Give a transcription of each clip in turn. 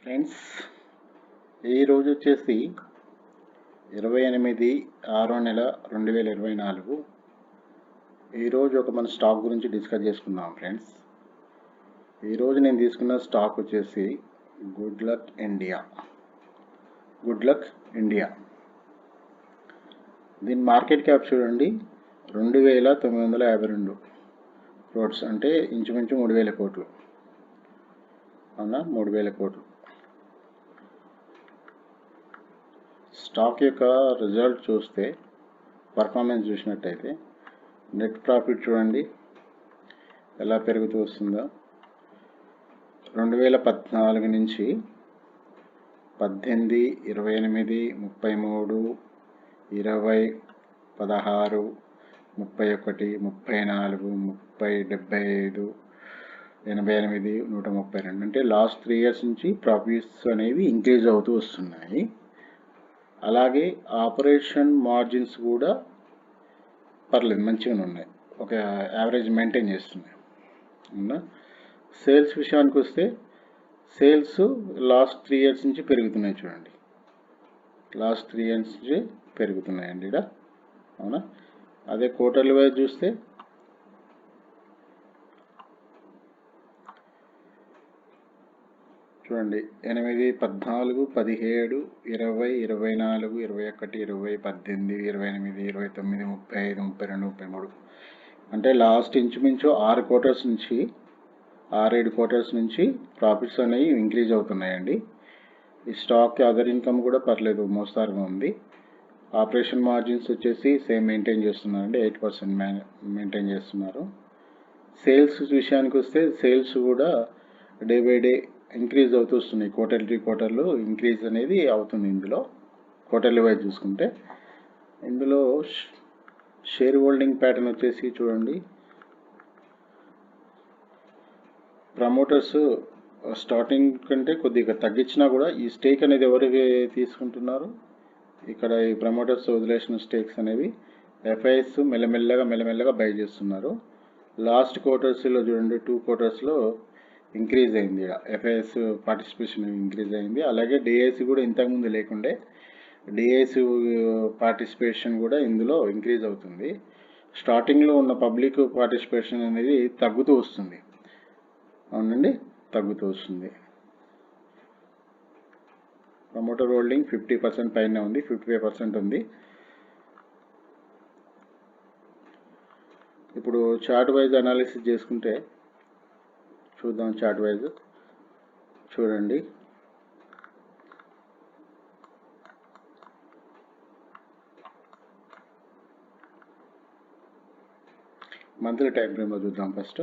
Friends, ఈరోజు వచ్చేసి 28/6/2024. ఈరోజు మన స్టాక్ గురించి డిస్కస్ చేసుకుందాం ఫ్రెండ్స్. ఈరోజు నేను తీసుకున్న స్టాక్ వచ్చేసి గుడ్ లక్ ఇండియా. దీని మార్కెట్ క్యాప్ చూడండి, 2,952 క్రోడ్స్, అంటే ఇంచుమించు 3,000 కోట్లు. అవునా, 3,000 కోట్లు. స్టాక్ యొక్క రిజల్ట్ చూస్తే, పర్ఫార్మెన్స్ చూసినట్టయితే, నెట్ ప్రాఫిట్ చూడండి ఎలా పెరుగుతూ వస్తుందో. 2014 నుంచి 18, 28, 33, 20, 16, 31, 34, 30, 75, 88, 132, అంటే లాస్ట్ 3 years నుంచి ప్రాఫిట్స్ అనేవి ఇంక్రీజ్ అవుతూ వస్తున్నాయి. అలాగే ఆపరేషన్ మార్జిన్స్ కూడా పర్లేదు, మంచిగానే ఉన్నాయి, ఒక యావరేజ్ మెయింటైన్ చేస్తున్నాయి. అవునా. సేల్స్ విషయానికి వస్తే, సేల్స్ లాస్ట్ 3 years నుంచి పెరుగుతున్నాయి చూడండి, లాస్ట్ 3 years నుంచి పెరుగుతున్నాయండి ఇక్కడ. అవునా. అదే క్వార్టర్లీ వైజ్ చూస్తే చూడండి, 8, 14, 17, 20, 24, 21, 20, 18, 28, 29, 35, 32, 33, అంటే లాస్ట్ ఇంచుమించు 6 quarters నుంచి 6-7 quarters నుంచి ప్రాఫిట్స్ అనేవి ఇంక్రీజ్ అవుతున్నాయండి. ఈ స్టాక్ అదర్ ఇన్కమ్ కూడా పర్లేదు, మోస్తారుగా ఉంది. ఆపరేషన్ మార్జిన్స్ వచ్చేసి సేమ్ మెయింటైన్ చేస్తున్నారండి, 8% మెయింటైన్ చేస్తున్నారు. సేల్స్ విషయానికి వస్తే, సేల్స్ కూడా డే బై డే ఇంక్రీజ్ అవుతూ వస్తున్నాయి. క్వార్టర్లో ఇంక్రీజ్ అనేది అవుతుంది. ఇందులో క్వార్టర్లీ వైజ్ చూసుకుంటే, ఇందులో షేర్ హోల్డింగ్ ప్యాటర్న్ వచ్చేసి చూడండి, ప్రమోటర్స్ స్టార్టింగ్ కంటే కొద్దిగా తగ్గించినా కూడా ఈ స్టేక్ అనేది ఎవరికి తీసుకుంటున్నారు, ఇక్కడ ఈ ప్రమోటర్స్ వదిలేసిన స్టేక్స్ అనేవి ఎఫ్ఐఎస్ మెల్లమెల్లగా బై చేస్తున్నారు. లాస్ట్ క్వార్టర్స్లో చూడండి, 2 quartersలో ఇంక్రీజ్ అయింది, ఎఫ్ఐఎస్ పార్టిసిపేషన్ ఇంక్రీజ్ అయింది. అలాగే డిఐసి కూడా ఇంతకుముందు లేకుండే, డిఐసి పార్టిసిపేషన్ కూడా ఇందులో ఇంక్రీజ్ అవుతుంది. స్టార్టింగ్లో ఉన్న పబ్లిక్ పార్టిసిపేషన్ అనేది తగ్గుతూ వస్తుంది. అవునండి, తగ్గుతూ వస్తుంది. ప్రమోటర్ హోల్డింగ్ 50% పైన ఉంది, 55% ఉంది. ఇప్పుడు చార్ట్ వైజ్ అనాలిసిస్ చేసుకుంటే చూద్దాం. చార్ట్ వైజ్ చూడండి, మంత్లీ టైం ఫ్రేమ్లో చూద్దాం ఫస్ట్.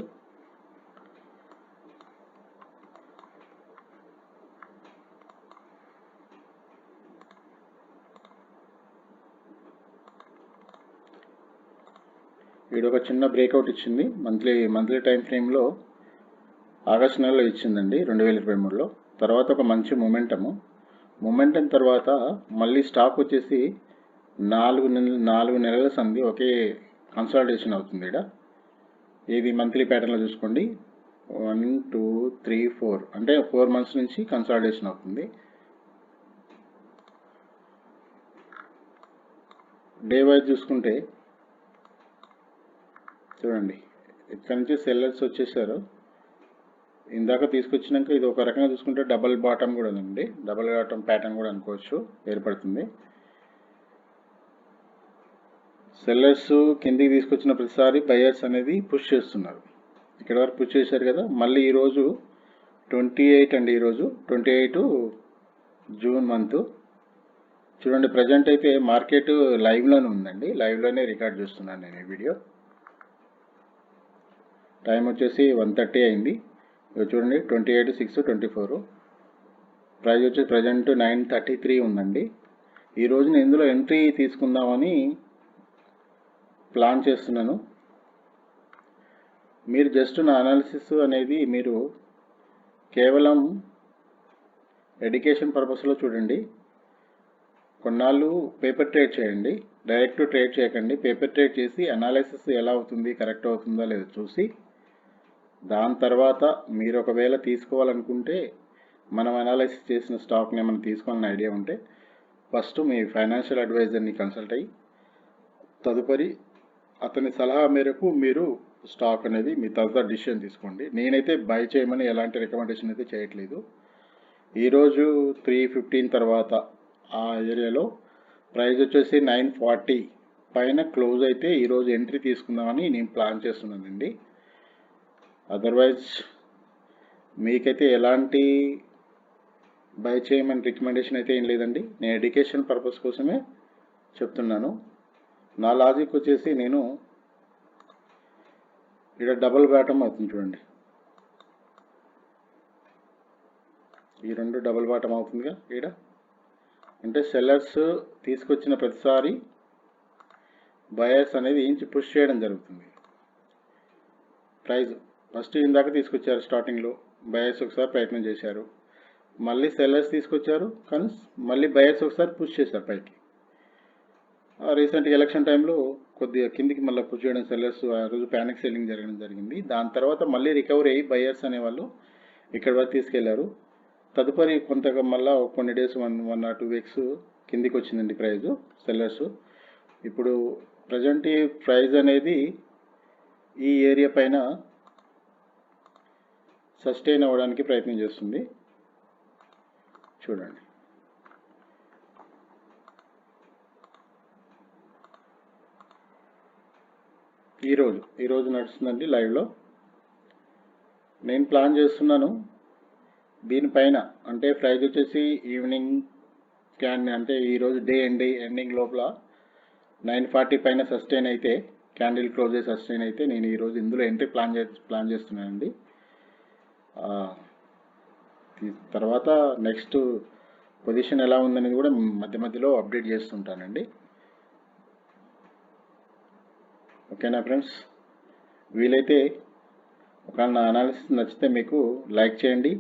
వీడు ఒక చిన్న బ్రేక్అవుట్ ఇచ్చింది మంత్లీ టైం ఫ్రేమ్లో, ఆగస్టు నెలలో ఇచ్చిందండి 2023లో. తర్వాత ఒక మంచి మొమెంటం తర్వాత మళ్ళీ స్టాక్ వచ్చేసి 4 నెలల సంధి ఒకే కన్సాలిడేషన్ అవుతుంది. ఇక్కడ ఇది మంత్లీ ప్యాటర్న్లో చూసుకోండి, 1, 2, 3, 4, అంటే 4 months నుంచి కన్సాలిడేషన్ అవుతుంది. డే వైజ్ చూసుకుంటే చూడండి, ఇక్కడ నుంచి సెల్లర్స్ వచ్చేసారు. ఇందాక తీసుకొచ్చినాక ఇది ఒక రకంగా చూసుకుంటే డబల్ బాటమ్ కూడా ఉందండి, డబల్ బాటమ్ ప్యాటర్న్ కూడా అనుకోవచ్చు, ఏర్పడుతుంది. సెల్లర్స్ కిందికి తీసుకొచ్చిన ప్రతిసారి బయర్స్ అనేది పుష్ చేస్తున్నారు. ఇక్కడ వరకు పుష్ చేశారు కదా. మళ్ళీ ఈరోజు 28 అండి, ఈరోజు 28 జూన్ మంత్. చూడండి, ప్రజెంట్ అయితే మార్కెట్ లైవ్లోనే ఉందండి, లైవ్లోనే రికార్డ్ చేస్తున్నాను నేను ఈ వీడియో. టైం వచ్చేసి 1:30 అయింది. చూడండి, 28/6/24. ప్రైస్ వచ్చి ప్రజెంట్ 933 ఉందండి. ఈరోజు నేను ఇందులో ఎంట్రీ తీసుకుందామని ప్లాన్ చేస్తున్నాను. మీరు జస్ట్ నా అనాలిసిస్ అనేది మీరు కేవలం ఎడ్యుకేషన్ పర్పస్లో చూడండి. కొన్నాళ్ళు పేపర్ ట్రేడ్ చేయండి, డైరెక్ట్ ట్రేడ్ చేయకండి. పేపర్ ట్రేడ్ చేసి అనాలిసిస్ ఎలా అవుతుంది, కరెక్ట్ అవుతుందా లేదో చూసి, దాని తర్వాత మీరు ఒకవేళ తీసుకోవాలనుకుంటే మనం అనాలిసిస్ చేసిన స్టాక్ని మనం తీసుకోవాలని ఐడియా ఉంటే ఫస్ట్ మీ ఫైనాన్షియల్ అడ్వైజర్ని కన్సల్ట్ అయ్యి తదుపరి అతని సలహా మేరకు మీరు స్టాక్ అనేది మీ తదుపరి డిసిషన్ తీసుకోండి. నేనైతే బై చేయమని ఎలాంటి రికమెండేషన్ అయితే చేయట్లేదు. ఈరోజు 3:15 తర్వాత ఆ ఏరియాలో ప్రైస్ వచ్చేసి 940 పైన క్లోజ్ అయితే ఈరోజు ఎంట్రీ తీసుకుందామని నేను ప్లాన్ చేస్తున్నానండి. అదర్వైజ్ మీకైతే ఎలాంటి బై చేయమని రికమెండేషన్ అయితే ఏం లేదండి. నేను ఎడ్యుకేషన్ పర్పస్ కోసమే చెప్తున్నాను. నా లాజిక్ వచ్చేసి నేను ఇక్కడ డబుల్ బాటమ్ అవుతుంది చూడండి, ఈ రెండు డబుల్ బాటమ్ అవుతుందిగా ఇక్కడ. అంటే సెల్లర్స్ తీసుకొచ్చిన ప్రతిసారి బయర్స్ అనేది ఇంచి పుష్ చేయడం జరుగుతుంది. ప్రైస్ ఫస్ట్ ఇందాక తీసుకొచ్చారు, స్టార్టింగ్లో బయర్స్ ఒకసారి ప్రయత్నం చేశారు, మళ్ళీ సెల్లర్స్ తీసుకొచ్చారు, కానీ మళ్ళీ బయర్స్ ఒకసారి పుష్ చేశారు పైకి. రీసెంట్గా ఎలక్షన్ టైంలో కొద్దిగా కిందికి మళ్ళీ పుష్ చేయడం, సెల్లర్స్ ఆ రోజు ప్యానిక్ సెల్లింగ్ జరగడం జరిగింది. దాని తర్వాత మళ్ళీ రికవరీ అయ్యి బయర్స్ అనేవాళ్ళు ఇక్కడ వరకు తీసుకెళ్లారు. తదుపరి కొంతగా మళ్ళీ కొన్ని డేస్ 1 or 2 weeks కిందికి వచ్చిందండి ప్రైజు సెల్లర్స్. ఇప్పుడు ప్రజెంట్ ఈ ప్రైజ్ అనేది ఈ ఏరియా పైన సస్టైన్ అవ్వడానికి ప్రయత్నం చేస్తుంది. చూడండి, ఈరోజు నడుస్తుందండి లైవ్లో. నేను ప్లాన్ చేస్తున్నాను దీనిపైన, అంటే ప్రైజ్ వచ్చేసి ఈవినింగ్ అంటే ఈరోజు డే ఎండింగ్ లోపల 940 పైన సస్టైన్ అయితే, క్యాండిల్ క్లోజ్ సస్టైన్ అయితే నేను ఈరోజు ఇందులో ఎంట్రీ ప్లాన్ చేస్తున్నానండి. తర్వాత నెక్స్ట్ పొజిషన్ ఎలా ఉందనేది కూడా మధ్య మధ్యలో అప్డేట్ చేస్తుంటానండి. ఓకేనా ఫ్రెండ్స్? వీలైతే ఒకవేళ నా అనాలిసిస్ నచ్చితే మీకు లైక్ చేయండి,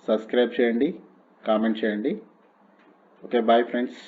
సబ్స్క్రైబ్ చేయండి, కామెంట్ చేయండి. Okay, bye friends.